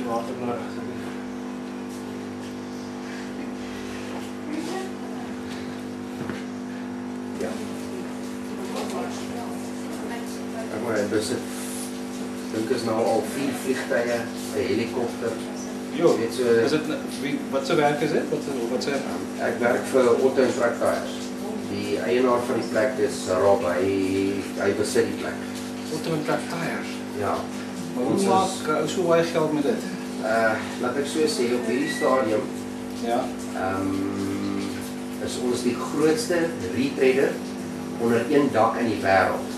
water nodig. Ja. Ek maar dus ek dink is nou al 4 vliegtuie, 'n helikopter. Jo, Weet so, is dit wat se werk is dit? Wat se ek werk vir Otto en Truck Tires. Die eienaar van die plek is Rob, hy besit die plek. Otto en Truck Tires. Ja. Maar Ons hoe maak ou so baie geld met dit? Laat ek so sê, op hierdie stadium Ja. is ons die grootste retailer onder een dak in die wêreld.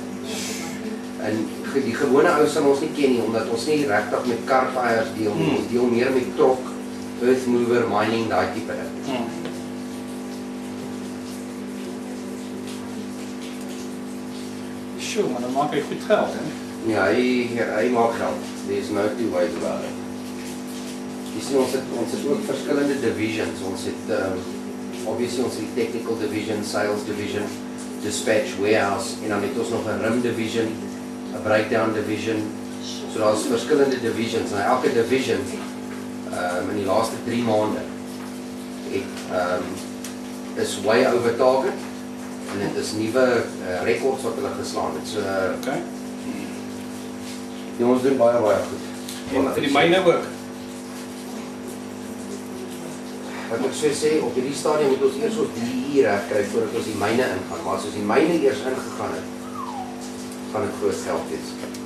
En die gewone ou sal ons nie ken nie, omdat ons nie regtig met car tires deel nie. Ons deel meer met trok, earth mover, mining, daai tipe ding. Sjoe, maar dan maak hy goed geld, hè? Ja, hy maak geld. There's no two ways about it. Jy sien, ons het ook verskillende divisions. Ons het, obviously ons het die technical division, sales division, dispatch, warehouse, en dan het ons nog 'n rim division, 'n breakdown division. So daar's verskillende divisions. En elke division, in die laaste 3 maande, is way over target. En dit is nuwe rekords wat hulle geslaan het. So, Okay. die ons doen baie goed. En vir die myne ook. Wat ek sou sê, op hierdie stadium moet ons eers ons DE reg kry voordat ons die myne ingaan. Maar as ons die myne eers ingegaan het, gaan dit groot geld wees.